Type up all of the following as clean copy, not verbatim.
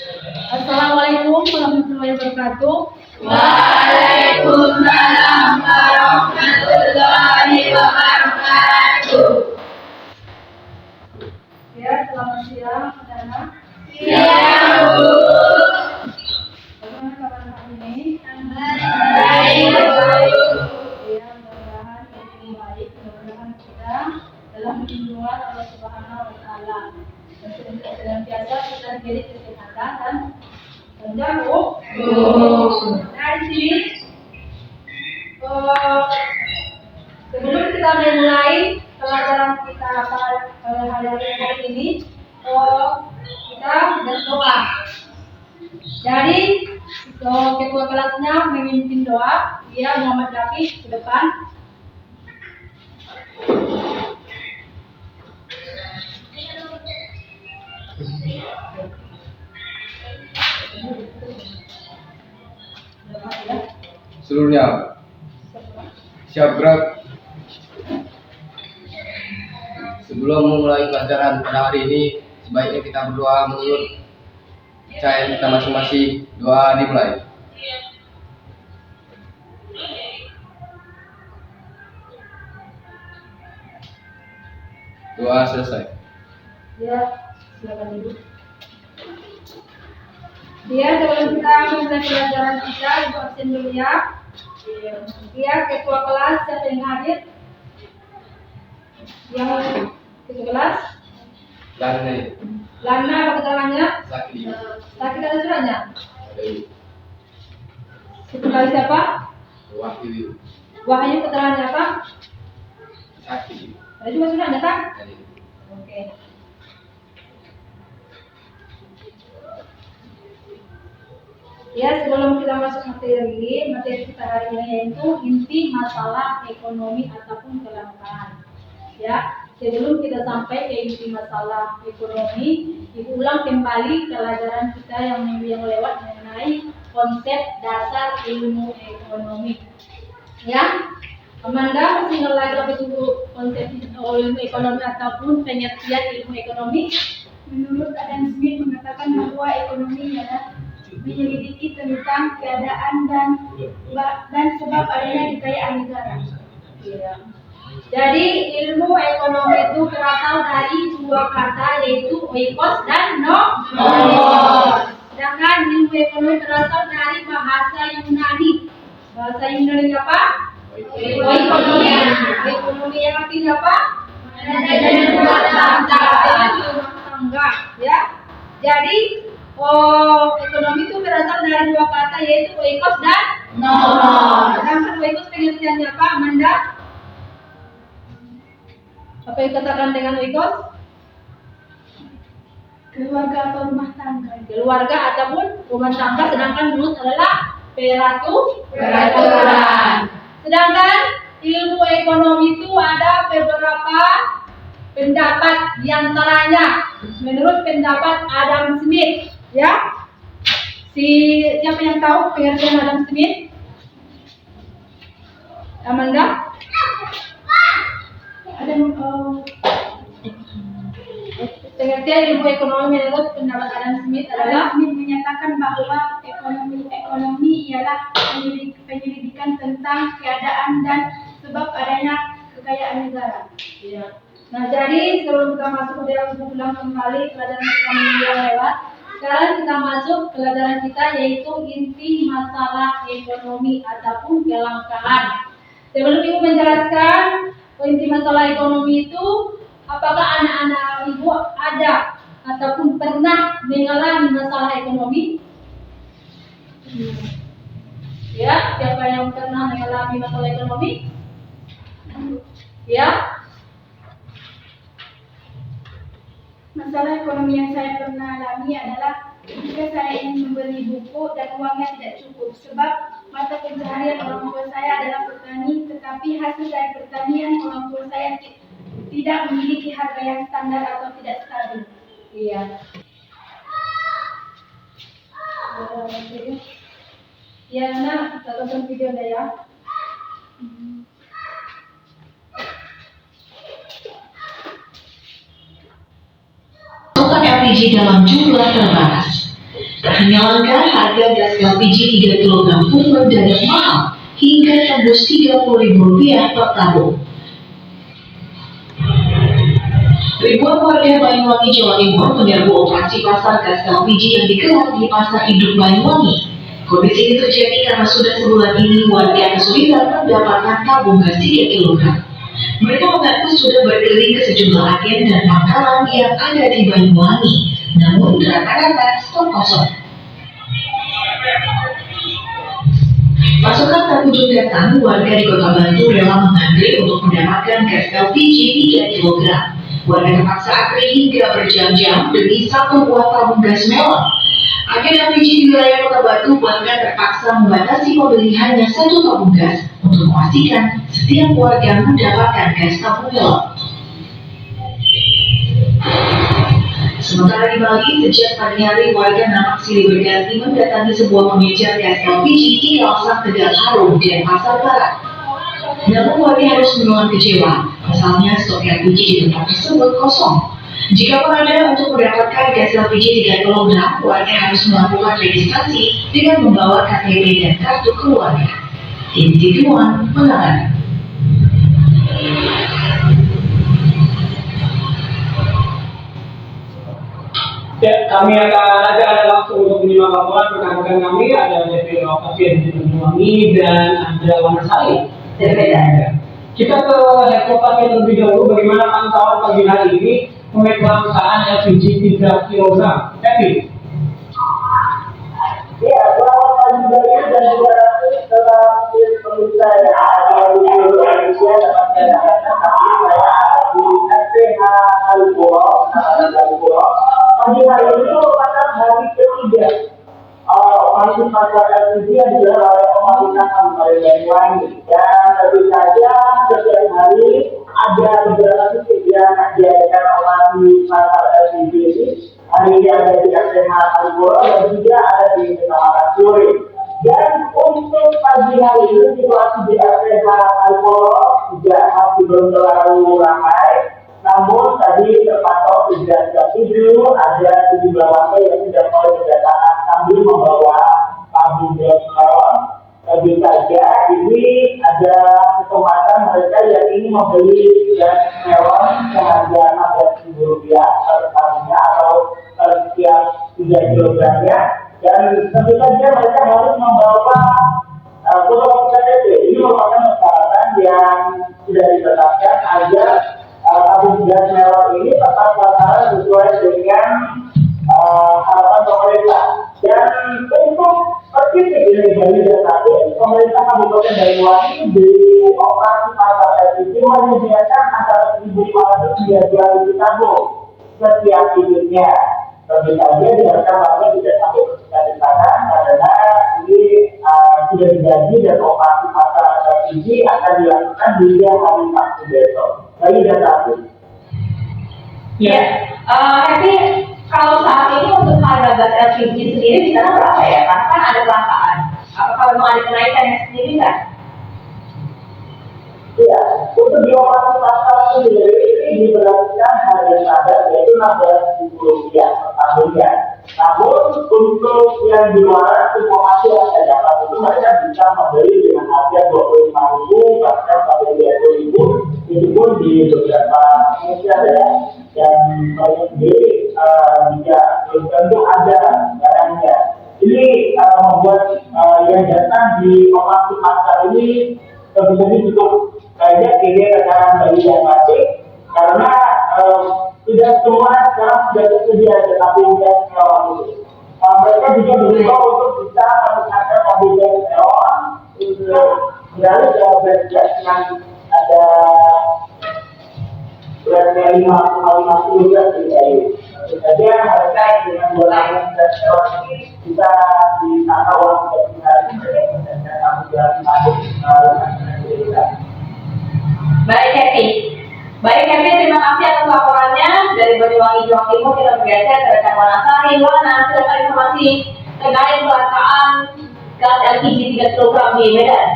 Assalamualaikum warahmatullahi wabarakatuh. Waalaikumsalam warahmatullahi wabarakatuh. Ya, selamat siang, anak-anak. Siang, Bu. Bagaimana kabar hari ini? Baik, Ya, mudah-mudahan yang baik, mudah-mudahan kita dalam lindungan Allah Subhanahu wa Ta'ala. Dan senantiasa kita diberi kesehatan dan jago. Nah, di sini sebelum kita memulai pelajaran kita pada hari ini, kita berdoa. Jadi ketua kelasnya memimpin doa, dia Muhammad Dafi ke depan. Seluruhnya siap gerak. Sebelum memulai pelajaran pada hari ini, sebaiknya kita berdoa menurut kepercayaan kita masing-masing. Doa dimulai. Doa selesai. Ya, silakan duduk. Ya, sebelum kita memulai pelajaran kita, ibu absen dulu ya. Ya, ketua kelas siapa yang hadir? Yang ketua kelas? Lana, apa keterangannya? Sakit. Sakit ada suratnya? Ada Ketua kelas siapa? wakil. Wahyu keterangannya apa? Sakit. Ada juga suratnya kan? Ada. Oke. Ya, sebelum kita masuk materi kita hari ini yaitu inti masalah ekonomi ataupun kelangkaan. Ya, sebelum kita sampai ke inti masalah ekonomi, diulang kembali pelajaran kita yang lewat mengenai konsep dasar ilmu ekonomi. Ya, Amanda masih ingat lagi apa itu konsep ilmu ekonomi ataupun pengertian ilmu ekonomi? Menurut Adam Smith mengatakan bahwa ekonomi adalah menyelidiki tentang keadaan dan sebab adanya kekayaan negara. Ya. Jadi ilmu ekonomi itu berasal dari dua kata yaitu oikos dan nomos. Sedangkan ilmu ekonomi berasal dari bahasa Yunani. Bahasa Yunani apa? Oikonomi. Ekonomi yang artinya apa? Manajemen rumah tangga. Ya. Jadi ekonomi itu berasal dari dua kata yaitu oikos dan nomos. Sedangkan oikos pengertiannya apa, Amanda? Apa yang katakan dengan oikos? Keluarga atau rumah tangga. Keluarga ataupun rumah tangga, sedangkan nomos adalah peraturan. Sedangkan ilmu ekonomi itu ada beberapa pendapat, diantaranya menurut pendapat Adam Smith. Ya, siapa yang tahu pengertian Adam Smith? Amanda? Pengertian ilmu ekonomi menurut pendapat Adam Smith adalah Adam Smith menyatakan bahwa ekonomi ialah penyelidikan tentang keadaan dan sebab adanya kekayaan negara. ya. Nah, jadi sebelum kita masuk dia ulang kembali pelajaran kita yang lewat. Sekarang kita masuk pelajaran kita yaitu inti masalah ekonomi ataupun kelangkaan. Sebelum Ibu menjelaskan inti masalah ekonomi itu, apakah anak-anak Ibu ada ataupun pernah mengalami masalah ekonomi? Ya, siapa yang pernah mengalami masalah ekonomi? Ya. Masalah ekonomi yang saya pernah alami adalah ketika saya ingin membeli buku dan uangnya tidak cukup sebab mata pencaharian orang tua saya adalah petani, tetapi hasil dari pertanian orang tua saya tidak memiliki harga yang standar atau tidak stabil. Iya. Ya, nah, kita tonton video dah ya. LPG dalam jumlah terbatas. Tak hanya langka, harga gas LPG 3 kg pun mendadak mahal hingga tembus Rp30.000 per tabung. Ribuan warga Banyuwangi, Jawa Timur menyerbu operasi pasar gas LPG yang digelar di Pasar Induk Banyuwangi. Kondisi ini terjadi karena sudah sebulan ini warga kesulitan mendapatkan tabung gas 3 kg. Mereka mengaku sudah berkeliling ke sejumlah agen dan pangkalan yang ada di Banyuwangi, namun rata-rata stok kosong. Pasukan tak kunjung datang, warga di Kota Batu rela mengantri untuk mendapatkan gas LPG 3 kg. Warga terpaksa antri hingga berjam-jam demi satu buah tabung gas melon. Agen LPG di wilayah Kota Batu bahkan terpaksa membatasi pembeli hanya satu tabung gas untuk memastikan setiap warga mendapatkan gas tabung melon. Sementara di Bali, sejak pagi hari warga nampak silih berganti mendatangi sebuah pengecer gas LPG di kawasan Tegal Harum dan Pasar Barat. Namun warga harus menelan kecewa, pasalnya stok LPG di tempat tersebut kosong. Jika ada untuk mendapatkan gas LPG 3 kg, warga harus melakukan registrasi dengan membawa KTP dan kartu keluarga. Tim TV1 mengalami. Ya, kami akan ada langsung untuk menyimak laporan rekan-rekan kami, ada dari lokasi yang di Banyuwangi dan ada Wanasari. Kita ke headquarter terlebih dahulu. Bagaimana pantauan pagi hari ini mengenai kelangkaan LPG 3 kg? Happy. Ya, selamat pagi dari dan juga dalam pemirsa yang ada di Indonesia dapat saya di SPH Alpulau. Pagi hari ini merupakan hari ketiga operasi pasar LPG yang digelar oleh pemerintah Kabupaten Banyuwangi, dan tentu saja setiap hari ada beberapa titik yang diadakan operasi pasar LPG ini. Hari ini ada di SPH Alpulau dan juga ada di Kecamatan Suri. Dan untuk pagi hari ini situasi di SPH Alpulau juga masih belum terlalu ramai. Namun tadi terpantau sejak jam 7 ada sejumlah warga yang sudah mulai berdatangan sambil membawa tabung gas melon. Tentu saja ini ada kesempatan mereka yang ingin membeli gas melon seharga Rp16.000 per tabungnya atau per setiap 3 kilogramnya. Dan tentu saja mereka harus membawa fotokopi KTP. Ini merupakan persyaratan yang sudah ditetapkan agar tabung gas melon ini tetap sasaran sesuai dengan harapan pemerintah. Dan untuk titik ilegalnya pemerintah Kabupaten Banyuwangi di operasi pasar LPG menyediakan antara 1.500 hingga 2.000 tabung setiap titiknya. Tentu saja diharapkan warga tidak sampai bersikap di sana karena ini sudah dijanji dan operasi pasar LPG akan dilakukan hingga hari Sabtu besok. Baik dan satu. Ya, Happy, kalau saat ini untuk harga gas LPG sendiri di sana berapa ya? Karena kan ada kelangkaan. Apakah memang ada kenaikan yang signifikan? Ya, untuk di operasi pasar sendiri ini diberlakukan harga standar yaitu Rp16.000 per tabungnya. Namun untuk yang di luar informasi yang saya dapat itu mereka bisa membeli dengan harga Rp25.000 bahkan sampai Rp30.000. Itu pun di beberapa Indonesia ya, dan mereka sendiri juga belum tentu ada barangnya. Ini membuat yang datang di operasi pasar ini tentu saja cukup banyak ini tekanan bagi yang masih karena tidak semua sekarang sudah tersedia tetapi gas melon itu. Mereka juga berubah untuk bisa menggunakan mobil gas melon untuk beralih ke gas yang ada beratnya 5,5 kg di kayu. Tentu saja mereka dengan berlayar gas melon ini bisa ditata uang setiap hari mereka menggunakan tabung Baik Happy, terima kasih atas laporannya dari Banyuwangi, Jawa Timur. Kita bergeser ke rekan Wanasari. Wana, silakan informasi terkait kelangkaan gas LPG 3 kg di Medan.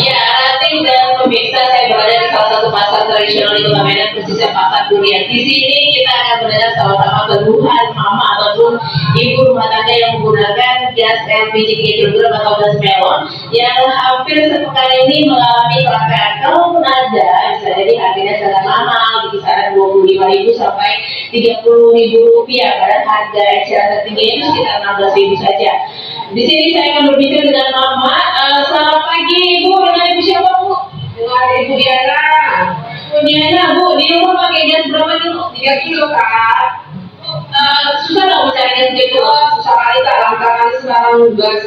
Ya, Rating dan pemirsa, saya berada di salah satu pasar tradisional di Kota Medan, khususnya pasar durian. Di sini kita akan mendengar sama-sama keluhan mama ataupun ibu rumah tangga yang menggunakan gas LPG 3 kg atau gas melon yang hampir sepekan ini mengalami kelangkaan. Kalaupun ada, bisa jadi harganya sangat mahal, di kisaran 25.000 sampai 30.000 rupiah. Padahal harga eceran tertinggi itu sekitar 16.000 saja. Di sini saya akan berbicara dengan mama. Selamat pagi ibu, dengan ibu siapa bu? Dengan Ibu Diana. Bu Diana, bu, di rumah pakai gas berapa kilo? 3 kilo kak. Susah nggak mencari gas 3 kilo? Susah kali kak, langka kali sekarang gas.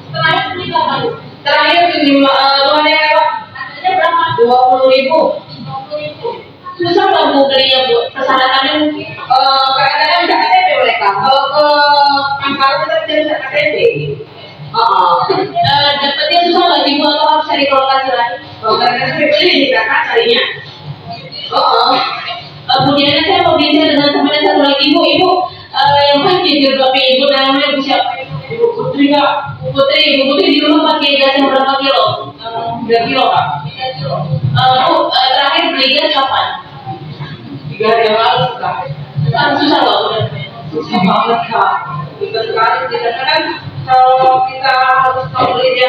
Terakhir beli kapan? Terakhir di bulan yang lewat. Harganya berapa? 20.000. 20.000. Susah nggak bu belinya bu? Persyaratannya mungkin? Kadang-kadang bisa KTP mereka. Kalau ke Pangkalan kita bisa KTP. Dapetnya susah nggak sih bu atau harus cari ke lokasi lain? Kadang-kadang saya beli di kakak carinya. Bu Diana, saya mau bicara dengan temannya satu lagi ibu. Ibu yang pakai jilbabnya ibu namanya bu siapa? Ibu Putri kak. Bu Putri. Bu Putri di rumah pakai gas yang berapa kilo? 3 kilo kak. 3 kilo. Bu, terakhir beli gas kapan? 3 hari yang lalu kak. Susah nggak bu? Susah banget kak. Susah sekali. Kita kan kalau kita harus kalau beli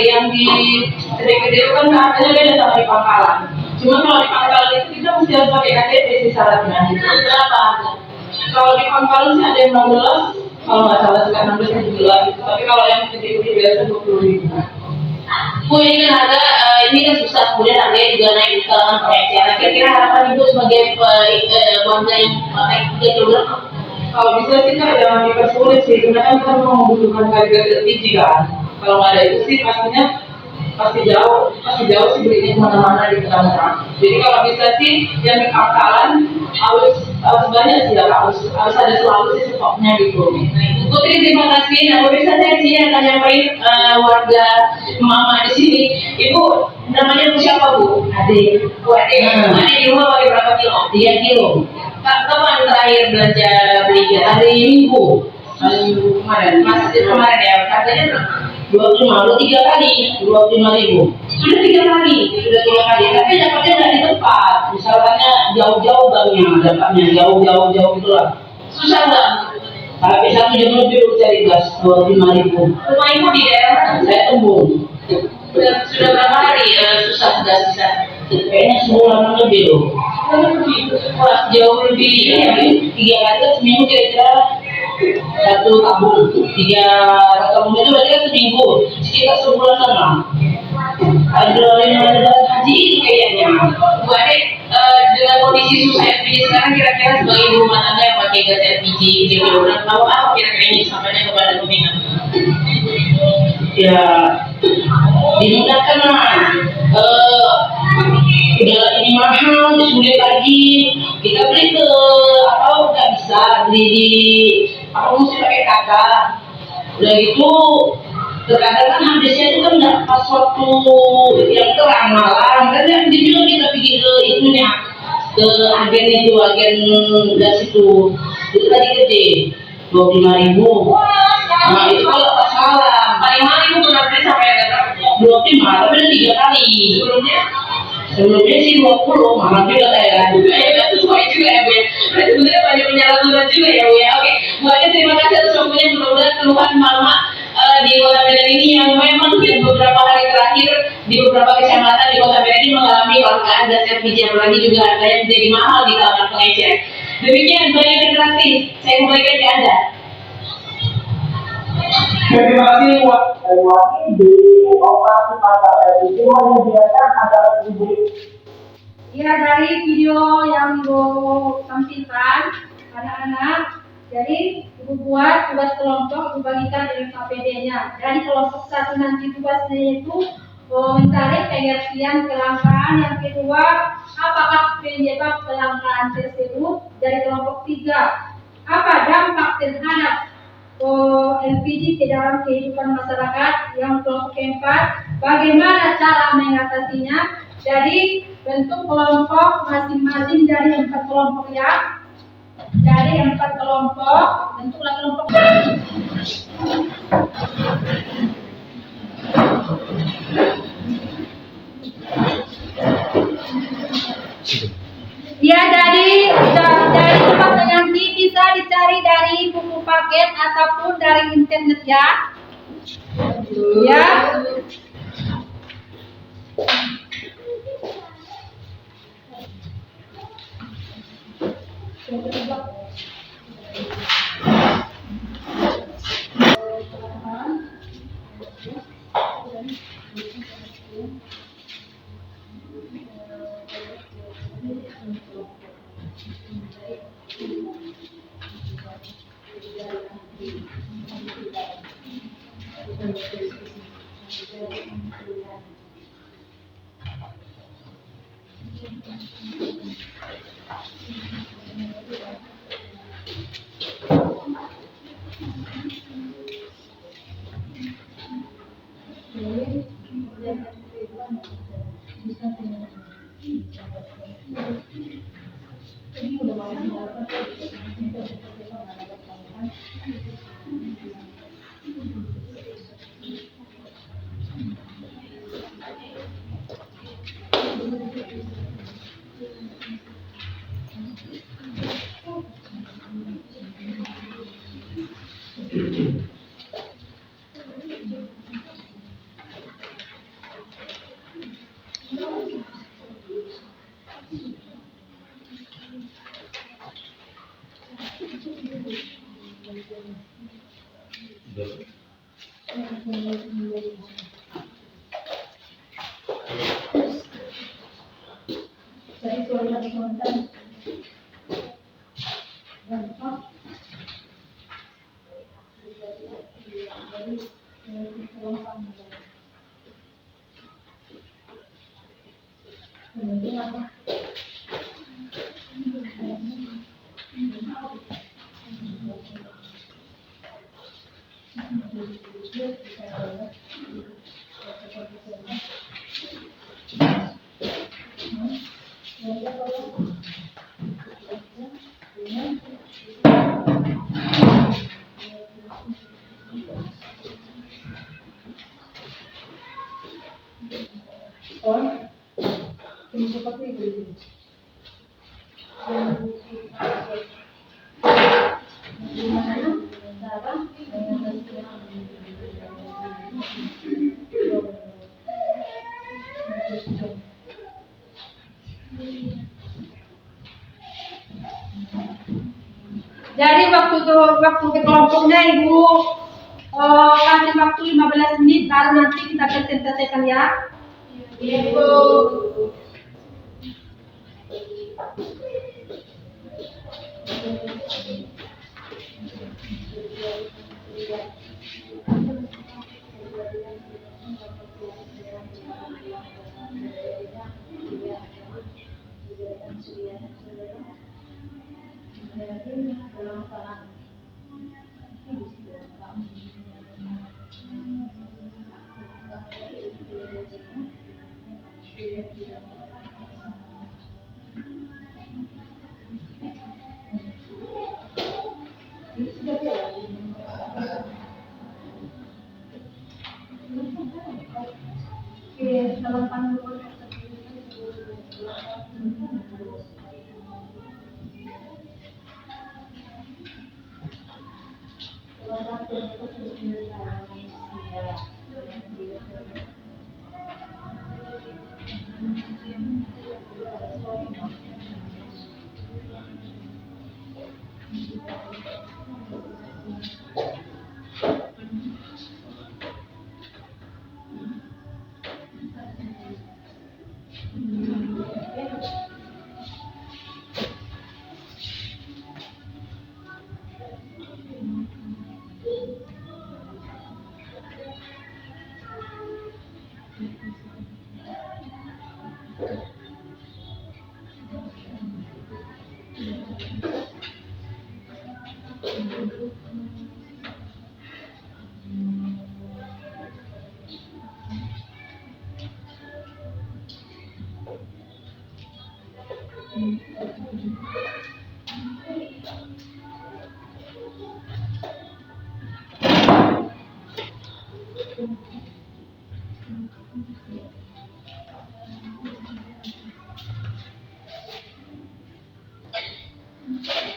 yang di gede-gede itu kan harganya beda sama di Pangkalan. Cuma kalau di Pangkalan itu kita mesti harus pakai KTP sih syaratnya. Itu berapa harga? Kalau di Pangkalan sih ada yang 16, kalau nggak salah sekitar 16 17 gitu. Tapi kalau yang gede-gede biasa 20.000. Bu, ini kan harga, ini kan susah, kemudian harganya juga naik di kalangan pengecer. Kira-kira harapan ibu sebagai warga yang pakai 3 kg? Kalau bisa sih kak jangan dipersulit sih, karena kan kita membutuhkan harga LPG kan. Kalau nggak ada itu sih pastinya pasti jauh sih belinya kemana-mana di tengah-tengah. Jadi kalau bisa sih yang di Pangkalan harus banyak sih ya, harus ada selalu sih stoknya gitu. Bu Putri, terima kasih. Nah, pemirsa saya sih akan nyamperin warga mama di sini. Ibu, namanya bu siapa bu? Adik. Bu Adik. Adik di rumah pakai berapa kilo? 3 kilo. Kapan terakhir belanja beli gas? Hari Minggu kemarin. Masih kemarin ya. Harganya berapa? 25, 3 kali 25.000. Sudah 3 kali. Tapi dapatnya nggak di tempat. Misalnya jauh-jauh banknya, dapatnya jauh gitu lah. Susah nggak? Tapi 1 jam lebih udah cari gas 25.000. Rumah ibu di daerah mana? Saya tembung. Sudah berapa hari susah gas di sana? Kayaknya sebulan lebih loh. Wah, jauh lebih ya. 3 kali seminggu kira-kira 1 tabung. 3 tabung itu berarti kan seminggu, sekitar sebulan lah. Ada haji ini kayaknya. Bu Ade, dengan kondisi susah LPG sekarang, kira-kira sebagai ibu rumah tangga yang pakai gas LPG di bulan mau apa kira-kira ini disampaikan kepada peminat? Ya dimudahkan lah. Udah ini mahal, sulit lagi. Kita beli ke apa nggak bisa beli di apa mesti pakai kata. Udah gitu terkadang kan habisnya itu kan nggak pas waktu yang terang malam kan yang juga kita pikir ke itunya ke agen gas itu tadi gede 25.000. Nah itu kalau pas malam Paling mahal ibu pernah beli sampai berapa? 25, tapi udah 3 kali. Sebelumnya sih 20, mahal juga saya. Itu sesuai juga ya Bu ya. Berarti sebenarnya banyak penyalahgunaan juga ya Bu ya. Oke, Bu Ade, terima kasih atas waktunya. Mudah-mudahan keluhan mama di Kota Medan ini yang memang beberapa hari terakhir di beberapa kecamatan di Kota Medan ini mengalami kelangkaan gas LPG, apalagi juga harganya menjadi mahal di kalangan pengecer. Demikian banyak interaksi. Saya kembalikan ke Anda. Terima kasih buat di operasi pasar itu menyediakan agar publik. Ya, dari video yang Ibu tampilkan anak-anak, jadi Ibu buat kelompok, Ibu bagikan dengan KPD-nya. Dari kelompok 1 nanti tugasnya itu mencari pengertian kelangkaan. Yang kedua, apakah penyebab kelangkaan tersebut. Dari kelompok 3, apa dampak terhadap LPG ke dalam kehidupan masyarakat. Yang kelompok 4, bagaimana cara mengatasinya. Jadi bentuk kelompok masing-masing dari 4 kelompok ya. Dari 4 kelompok, bentuklah kelompok. ataupun dari internet ya. Ya. Jadi waktu ke kelompoknya Ibu kasih waktu 15 menit baru nanti kita presentasikan ya. Ibu.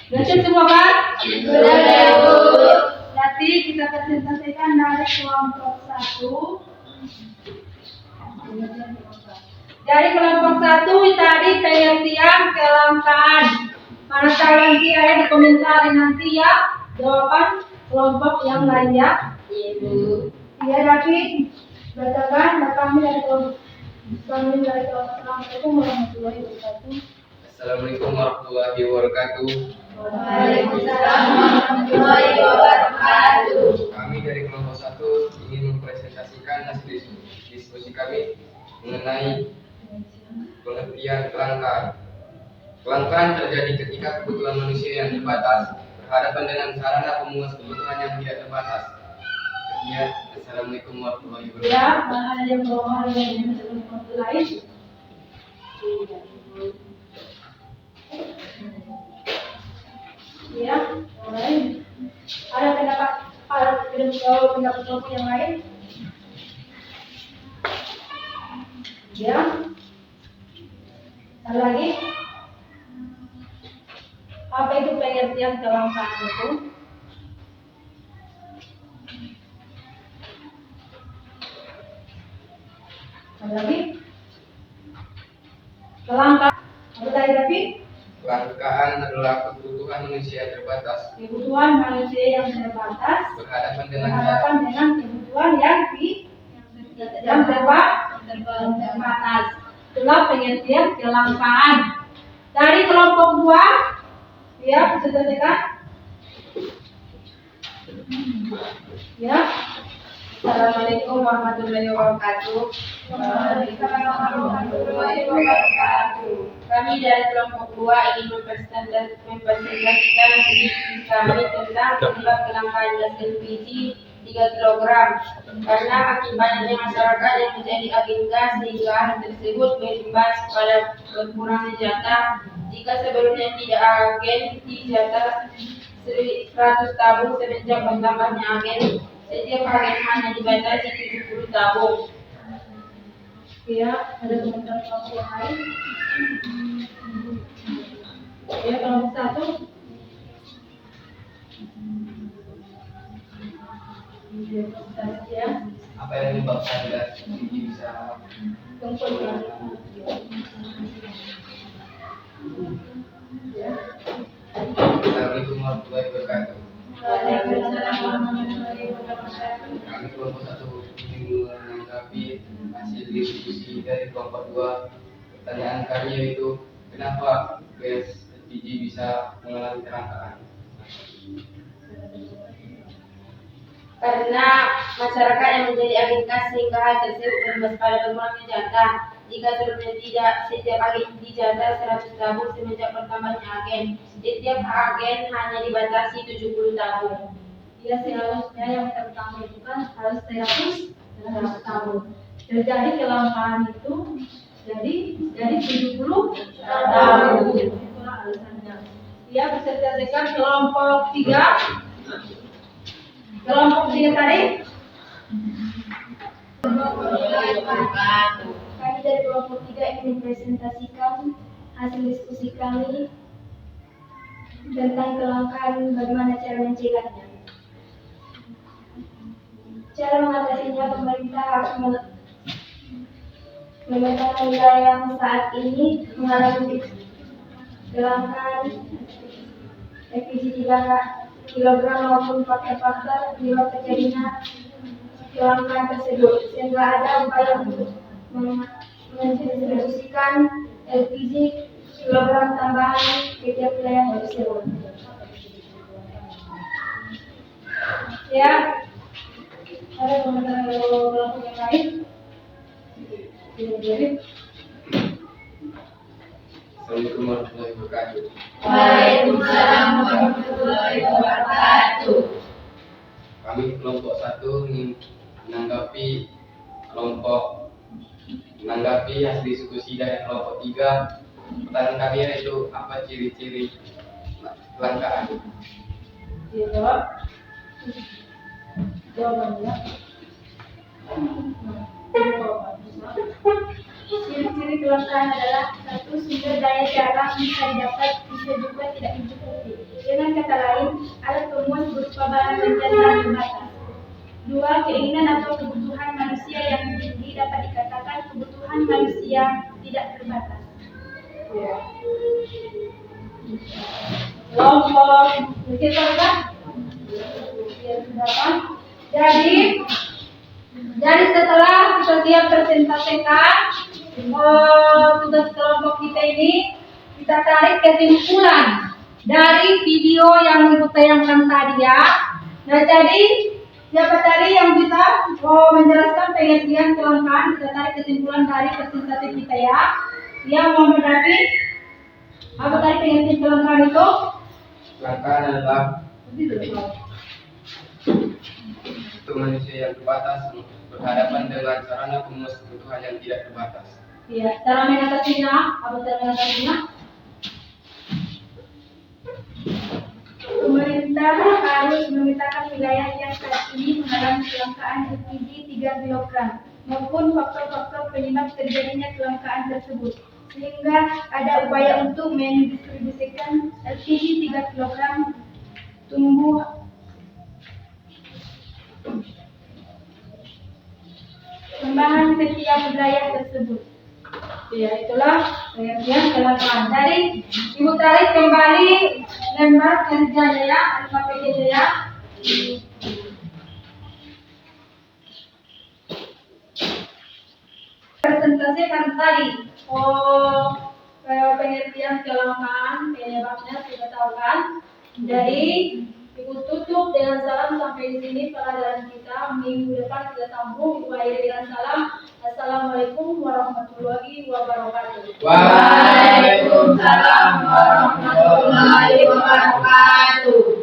Sudah semua kan? Sudah, Bu. presentasikan dari kelompok 1. Dari kelompok 1 tadi pengertian kelangkaan. Mana tahu nanti ada di komentar nanti ya jawaban kelompok yang lainnya. Ibu. Ya David, bacakan kami dari kelompok. Assalamualaikum warahmatullahi wabarakatuh. Assalamualaikum warahmatullahi wabarakatuh. Waalaikumsalam warahmatullahi wabarakatuh. Kami dari kelompok 1 ingin mempresentasikan hasil diskusi kami mengenai pengertian kelangkaan. Kelangkaan terjadi ketika kebutuhan manusia yang terbatas berhadapan dengan sarana pemenuhan kebutuhan yang tidak terbatas. Ya, Assalamualaikum warahmatullahi wabarakatuh. Ya, ada yang bawa yang lain. Ya, lain. Ada pendapat kelompok yang lain? Ya. Ada lagi? Apa itu pengertian kelangkaan itu? Ada lagi? Kelangkaan. Apa tadi David? Kelangkaan adalah kebutuhan manusia yang terbatas Kebutuhan manusia yang terbatas berhadapan dengan kebutuhan yang terbatas. Itulah pengertian kelangkaan. Dari kelompok 2, ya, bisa dijelaskan? Ya. Assalamualaikum warahmatullahi wabarakatuh. Kami dari kelompok 2 ingin mempresentasikan sedikit kami tentang penyebab kelangkaan gas LPG 3 kg. Karena akibatnya masyarakat yang menjadi agen gas sehingga hal tersebut berimbas pada berkurangnya jatah. Jika sebelumnya tidak agen di jatah 100 tabung, semenjak bertambahnya agen, setiap agen hanya dibatasi 70 tabung. Ya, ada komentar kelompok yang lain? Ya, kelompok 1. Ya, apa yang menyebabkan gas LPG bisa kelompok ya. Ya. Assalamualaikum warahmatullahi wabarakatuh. Waalaikumsalam warahmatullahi wabarakatuh. Kami kelompok 1 ingin menanggapi hasil diskusi dari kelompok 2. Pertanyaan kami yaitu kenapa gas LPG bisa mengalami kelangkaan? Karena masyarakat yang menjadi agen gas sehingga hal tersebut berimbas pada berkurangnya jatah. Jika sebelumnya tidak setiap agen di jatah 100 tabung, semenjak bertambahnya agen, setiap agen hanya dibatasi 70 tabung. Ya, seharusnya yang pertama itu kan harus 100 tabung. Terjadi kelangkaan itu jadi 70 tabung. Itulah alasannya. Ya, bisa dijelaskan kelompok 3. Kelompok 3 tadi. Kami dari kelompok 3 ingin mempresentasikan hasil diskusi kami tentang kelangkaan, bagaimana cara mencegahnya. Cara mengatasinya, pemerintah harus memetakan wilayah yang saat ini mengalami kelangkaan LPG 3 kg maupun faktor-faktor penyebab terjadinya kelangkaan tersebut, sehingga ada upaya untuk mendistribusikan LPG kilogram tambahan ke tiap wilayah tersebut. Ya, ada komentar kelompok yang lain? Assalamualaikum warahmatullahi wabarakatuh. Waalaikumsalam warahmatullahi wabarakatuh. Kami kelompok 1 ingin menanggapi hasil diskusi dari kelompok 3. Pertanyaan kami yaitu apa ciri-ciri kelangkaan? Jawab. Jawabannya. Ciri-ciri kelangkaan adalah: 1. Sumber daya jarang bisa didapat, bisa juga tidak mencukupi. Dengan kata lain, alat pemuas berupa barang dan jasa terbatas. Dua, keinginan atau kebutuhan manusia yang tinggi dapat dikatakan kebutuhan manusia tidak terbatas. Kelompok kita sudah kan? Jadi setelah kita siap presentasikan tugas kelompok kita ini, kita tarik kesimpulan dari video yang ibu tayangkan tadi ya. Nah jadi siapa tadi yang bisa menjelaskan pengertian kelangkaan? Kita tarik kesimpulan dari presentasi kita ya. Yang mau mendapi apa tadi pengertian kelangkaan itu? Kelangkaan adalah untuk manusia yang terbatas berhadapan dengan sarana pemenuhan kebutuhan yang tidak terbatas. Iya, cara mengatasinya, apa cara mengatasinya? Pemerintah harus memetakan wilayah yang saat ini mengalami kelangkaan LPG 3 kg maupun faktor-faktor penyebab terjadinya kelangkaan tersebut, sehingga ada upaya untuk mendistribusikan LPG 3 kg tambahan setiap wilayah tersebut. Ya, itulah pengertian kelangkaan. Jadi, ibu tarik kembali lembar kerjanya ya, LKPG ya. Presentasikan tadi, pengertian kelangkaan, penyebabnya sudah tahu kan. Jadi, ibu tutup dengan salam sampai di sini pelajaran kita. Minggu depan kita sambung. Ibu akhiri dengan salam. Assalamualaikum warahmatullahi wabarakatuh. Waalaikumsalam warahmatullahi wabarakatuh.